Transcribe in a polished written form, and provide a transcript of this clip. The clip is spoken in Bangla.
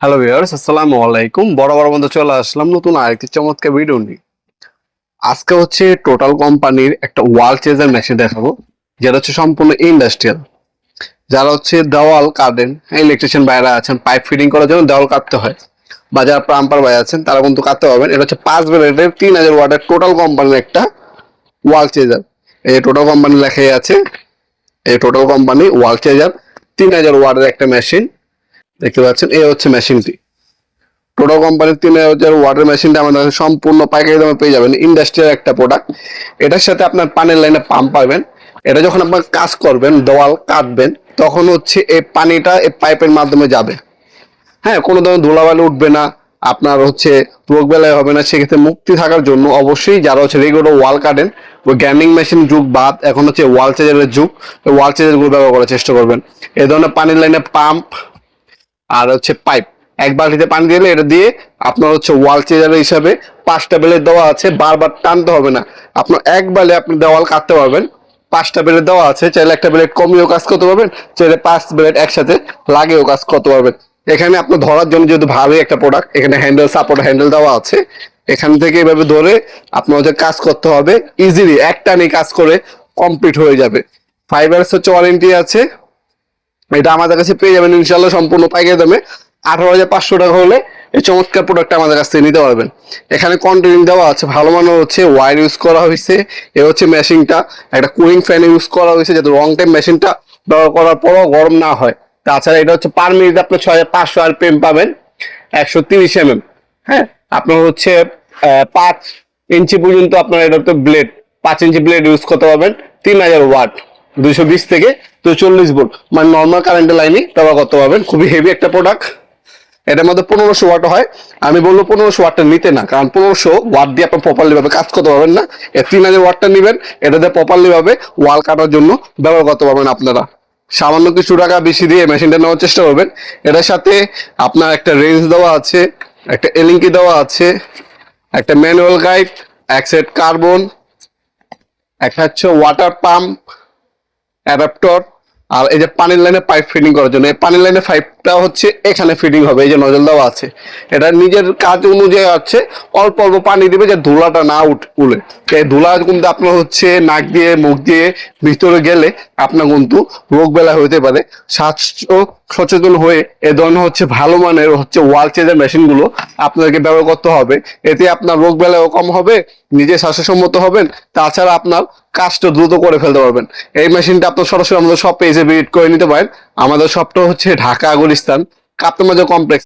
হ্যালো ভিউয়ার্স, আসসালামু আলাইকুম। বড় বন্ধু চলে আসলাম নতুন আরেকটি চমৎকার ভিডিও নিয়ে। আজকে হচ্ছে টোটাল কোম্পানির একটা ওয়াল চেজার মেশিন দেখাবো, যেটা হচ্ছে সম্পূর্ণ ইন্ডাস্ট্রিয়াল। যারা হচ্ছে দেওয়াল কাটেন, ইলেকট্রিশিয়ান বাইরে আছেন, পাইপ ফিটিং করার জন্য দেওয়াল কাটতে হয়, বা যারা প্লাম্বার বাইরে আছেন তারা কিন্তু কাটতে পারবেন। এটা হচ্ছে 5 ব্লেডের 3000 ওয়াটের টোটাল কোম্পানির একটা ওয়াল চেজার। এই টোটাল কোম্পানি লেখাই আছে, এই টোটাল কোম্পানি ওয়াল চেজার 3000 ওয়াটের একটা মেশিন দেখতে পাচ্ছেন। এই হচ্ছে মেশিনটি। টোটো কোম্পানির 3000 ওয়াটের মেশিনটা আমাদের কাছে সম্পূর্ণ পাইকারি দামে পেয়ে যাবেন। ইন্ডাস্ট্রিয়াল একটা প্রোডাক্ট। এটার সাথে আপনার পানির লাইনে পাম্প পাবেন। এটা যখন আপনার কাজ করবেন, দেওয়াল কাটবেন, তখন হচ্ছে এই পানিটা এই পাইপের মাধ্যমে যাবে। হ্যাঁ, কোনো ধরনের ধুলাবালি উঠবে না, আপনার হচ্ছে রোগ বেলায় হবে না। সেক্ষেত্রে মুক্তি থাকার জন্য অবশ্যই যারা হচ্ছে রেগুলার ওয়াল কাটেন, ওই গ্যান্ডিং মেশিন যুগ বাদ এখন হচ্ছে ওয়াল চেজারের যুগ। ওই ওয়াল চেজারগুলো ব্যবহার করার চেষ্টা করবেন। এই ধরনের পানির লাইনে পাম্প আর হচ্ছে পাইপ, এক বালতিতে পানি দিলে এটা দিয়ে আপনার হচ্ছে ওয়াল চেজার হিসাবে 5টা ব্লেড দেওয়া আছে, বারবার টানতে হবে না। আপনার এক বালে আপনি দেওয়াল কাটতে পারবেন। 5টা ব্লেড দেওয়া আছে, চাইলে একটা ব্লেড কমিয়েও কাজ করতে পারবেন, চাইলে 5 ব্লেড একসাথে লাগিয়েও কাজ করতে পারবেন। এখানে আপনার ধরার জন্য যেহেতু ভারী একটা প্রোডাক্ট, এখানে হ্যান্ডেল সাপোর্ট হ্যান্ডেল দেওয়া আছে। এখান থেকে এভাবে ধরে আপনার হচ্ছে কাজ করতে হবে, ইজিলি এক টানে কাজ করে কমপ্লিট হয়ে যাবে। 5 ইয়ার্স হচ্ছে ওয়ারেন্টি আছে। এটা আমাদের কাছে পেয়ে যাবেন ইনশাল্লাহ সম্পূর্ণ পাইকারি দামে। 18,500 টাকা হলে এই চমৎকার প্রোডাক্টটা আমাদের কাছ থেকে নিতে পারবেন। এখানে কন্টিনিউ দেওয়া আছে, ভালো মানের হচ্ছে ওয়্যার ইউজ করা হয়েছে। এ হচ্ছে মেশিনটা একটা কুলিং ফ্যান ইউজ করা হয়েছে, যাতে লং টাইম মেশিনটা ব্যবহার করার পরও গরম না হয়। তাছাড়া এটা হচ্ছে পার মিনিট আপনার 6500 আরপিএম পাবেন, 130 mm। হ্যাঁ, আপনার হচ্ছে 5 ইঞ্চি পর্যন্ত আপনার এটা তো ব্লেড, 5 ইঞ্চি ব্লেড ইউজ করতে পারবেন। 3000 ওয়াট, 220 থেকে 240 ভোল্ট, মানে নর্মাল কারেন্টের লাইনে ব্যবহার করতে পারবেন। খুবই হেভি একটা প্রোডাক্ট। এটার মধ্যে 1500 ওয়াট হয়। আমি বলবো 1500 ওয়াটটা নিতে না, কারণ 1500 ওয়াট দিয়ে আপনি প্রপারলি ভাবে কাজ করতে পারবেন না। 3000 ওয়াটটা নেবেন, এটাতে প্রপারলি ভাবে ওয়াল কাটার জন্য ব্যবহার করতে পারবেন আপনারা। সামান্য কিছু টাকা বেশি দিয়ে মেশিনটা নেওয়ার চেষ্টা করবেন। এটার সাথে আপনার একটা রেঞ্জ দেওয়া আছে, একটা এলিঙ্কি দেওয়া আছে, একটা ম্যানুয়াল গাইড, এক সেট কার্বন, একটা হচ্ছে ওয়াটার পাম্প অ্যাডাপ্টর, আর এই যে পানির লাইনে পাইপ ফিটিং করার জন্য, এই পানির লাইনে পাইপটা হচ্ছে এখানে ফিটিং হবে। এই যে নজল দেওয়া আছে, এটা নিজের কাজ অনুযায়ী হচ্ছে অল্প অল্প পানি দিবে, যে ধুলাটা না উলে। এই ধুলা কিন্তু আপনার হচ্ছে নাক দিয়ে মুখ দিয়ে ভিতরে গেলে আপনার কিন্তু রোগ বেলা হইতে পারে। স্বাস্থ্য সচেতন হয়ে এ ধরনের হচ্ছে ভালো মানের হচ্ছে ওয়াল চেজার মেশিন গুলো আপনাদেরকে ব্যবহার করতে হবে। এতে আপনার রোগ বেলাও কম হবে, নিজে স্বাস্থ্যসম্মত হবেন, তাছাড়া আপনার কাজটা দ্রুত করে ফেলতে পারবেন। এই মেশিনটা আপনার সরাসরি আমাদের সব পেজে ভিজিট করে নিতে পারেন। আমাদের সবটা হচ্ছে ঢাকা গুলিস্তান কাপ্তান বাজার কমপ্লেক্স।